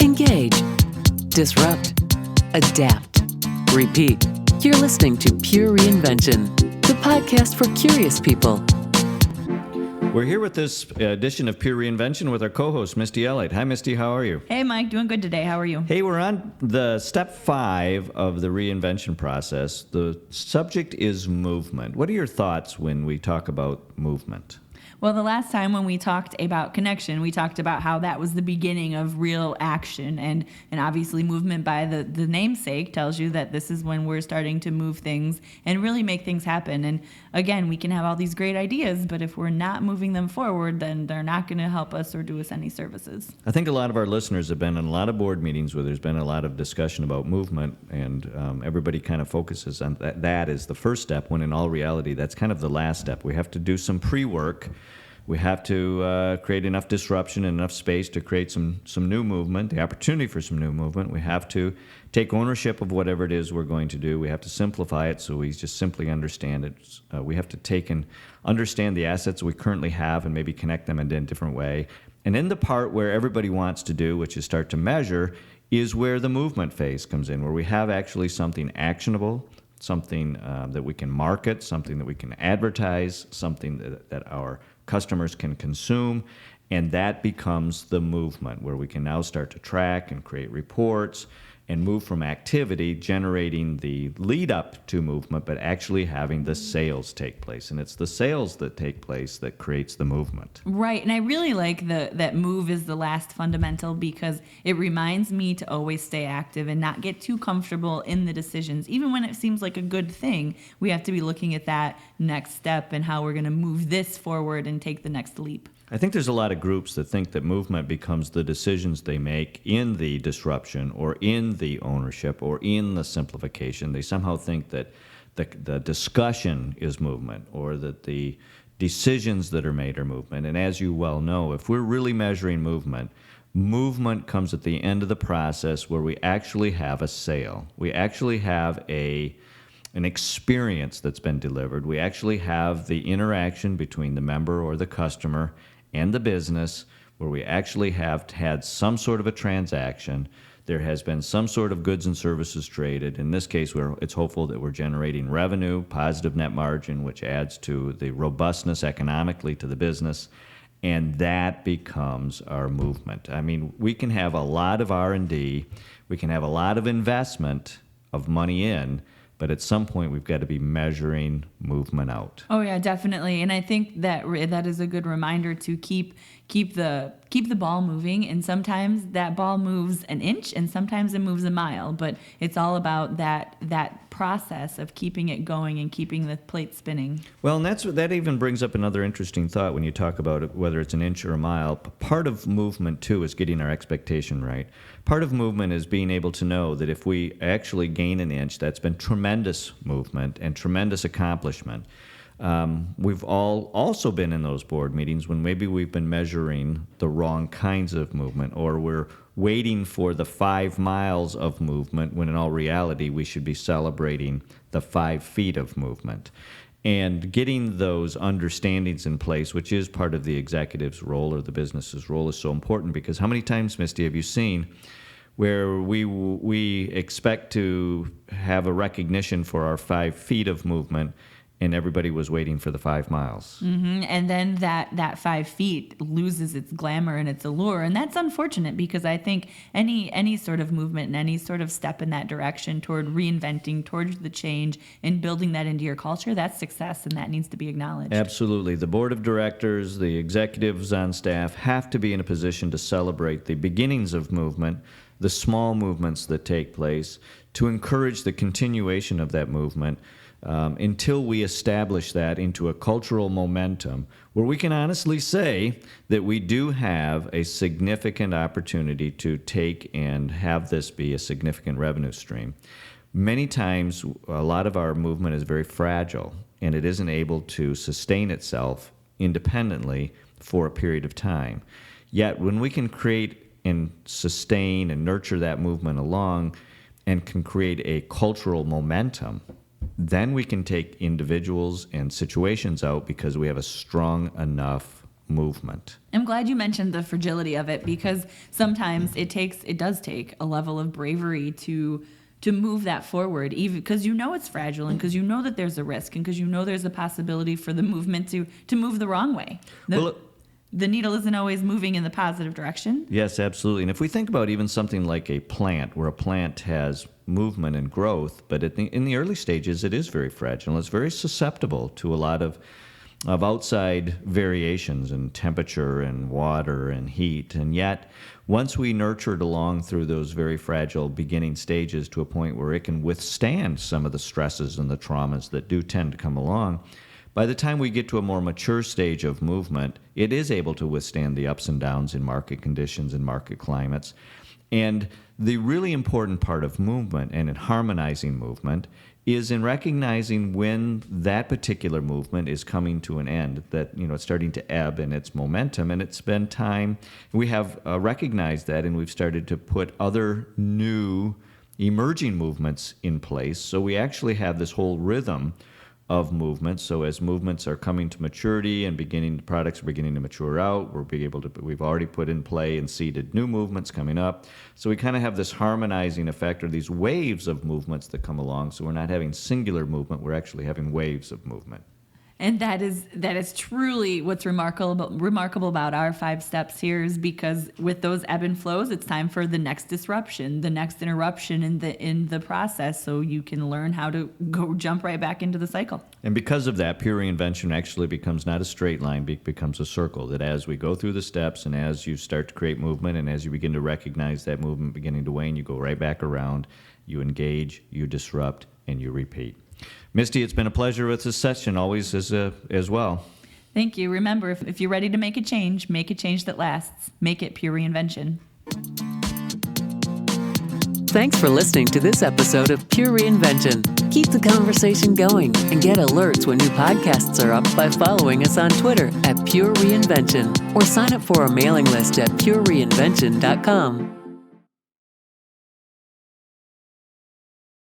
engage, disrupt, adapt, repeat. You're listening to Pure Reinvention, the podcast for curious people. We're here with this edition of Pure Reinvention with our co-host, Misty Elliott. Hi, Misty. How are you? Hey, Mike. Doing good today. How are you? Hey, we're on the step 5 of the reinvention process. The subject is movement. What are your thoughts when we talk about movement? Well, the last time when we talked about connection, we talked about how that was the beginning of real action. And obviously movement by the namesake tells you that this is when we're starting to move things and really make things happen. And again, we can have all these great ideas, but if we're not moving them forward, then they're not going to help us or do us any services. I think a lot of our listeners have been in a lot of board meetings where there's been a lot of discussion about movement, and everybody kind of focuses on that as the first step, when in all reality, that's kind of the last step. We have to do some pre-work. We have to create enough disruption and enough space to create some new movement, the opportunity for some new movement. We have to take ownership of whatever it is we're going to do. We have to simplify it so we just simply understand it. We have to take and understand the assets we currently have and maybe connect them in a different way. And in the part where everybody wants to do, which is start to measure, is where the movement phase comes in, where we have actually something actionable, something that we can market, something that we can advertise, something that our customers can consume, and that becomes the movement, where we can now start to track and create reports and move from activity, generating the lead up to movement, but actually having the sales take place. And it's the sales that take place that creates the movement. Right, and I really like that move is the last fundamental, because it reminds me to always stay active and not get too comfortable in the decisions. Even when it seems like a good thing, we have to be looking at that next step and how we're going to move this forward and take the next leap. I think there's a lot of groups that think that movement becomes the decisions they make in the disruption or in the ownership or in the simplification. They somehow think that the discussion is movement, or that the decisions that are made are movement. And as you well know, if we're really measuring movement, movement comes at the end of the process where we actually have a sale. We actually have an experience that's been delivered. We actually have the interaction between the member or the customer and the business, where we actually have had some sort of a transaction. There has been some sort of goods and services traded. In this case, it's hopeful that we're generating revenue, positive net margin, which adds to the robustness economically to the business, and that becomes our movement. I mean, we can have a lot of R&D, we can have a lot of investment of money in, but at some point, we've got to be measuring movement out. Oh yeah, definitely. And I think that is a good reminder to keep the ball moving. And sometimes that ball moves an inch, and sometimes it moves a mile. But it's all about that process of keeping it going and keeping the plate spinning. Well, and that even brings up another interesting thought when you talk about it, whether it's an inch or a mile. Part of movement too is getting our expectation right. Part of movement is being able to know that if we actually gain an inch, that's been tremendous movement and tremendous accomplishment. We've all also been in those board meetings when maybe we've been measuring the wrong kinds of movement, or we're waiting for the 5 miles of movement when in all reality we should be celebrating the 5 feet of movement. And getting those understandings in place, which is part of the executive's role or the business's role, is so important, because how many times, Misty, have you seen where we expect to have a recognition for our 5 feet of movement, and everybody was waiting for the 5 miles. Mm-hmm. And then that 5 feet loses its glamour and its allure. And that's unfortunate, because I think any sort of movement and any sort of step in that direction toward reinventing, towards the change and building that into your culture, that's success, and that needs to be acknowledged. Absolutely. The board of directors, the executives on staff have to be in a position to celebrate the beginnings of movement, the small movements that take place, to encourage the continuation of that movement, until we establish that into a cultural momentum where we can honestly say that we do have a significant opportunity to take and have this be a significant revenue stream. Many times, a lot of our movement is very fragile, and it isn't able to sustain itself independently for a period of time. Yet, when we can create and sustain and nurture that movement along and can create a cultural momentum, then we can take individuals and situations out, because we have a strong enough movement. I'm glad you mentioned the fragility of it, because sometimes it does take a level of bravery to move that forward, even because it's fragile, and because that there's a risk, and because there's a possibility for the movement to move the wrong way. The needle isn't always moving in the positive direction. Yes, absolutely. And if we think about even something like a plant, where a plant has movement and growth, but in the early stages, it is very fragile. It's very susceptible to a lot of outside variations in temperature and water and heat. And yet, once we nurture it along through those very fragile beginning stages to a point where it can withstand some of the stresses and the traumas that do tend to come along, by the time we get to a more mature stage of movement, it is able to withstand the ups and downs in market conditions and market climates. And the really important part of movement and in harmonizing movement is in recognizing when that particular movement is coming to an end, that it's starting to ebb in its momentum, and it's been time. We have recognized that, and we've started to put other new emerging movements in place. So we actually have this whole rhythm of movements. So as movements are coming to maturity and products are beginning to mature out, we've already put in play and seeded new movements coming up. So we kind of have this harmonizing effect, or these waves of movements that come along. So we're not having singular movement, we're actually having waves of movement. And that is truly what's remarkable about our 5 steps here, is because with those ebb and flows, it's time for the next disruption, the next interruption in the process, so you can learn how to jump right back into the cycle. And because of that, pure reinvention actually becomes not a straight line, becomes a circle, that as we go through the steps and as you start to create movement and as you begin to recognize that movement beginning to wane, you go right back around, you engage, you disrupt, and you repeat. Misty, it's been a pleasure with this session, always as well. Thank you. Remember, if you're ready to make a change that lasts. Make it pure reinvention. Thanks for listening to this episode of Pure Reinvention. Keep the conversation going and get alerts when new podcasts are up by following us on Twitter at Pure Reinvention, or sign up for our mailing list at purereinvention.com.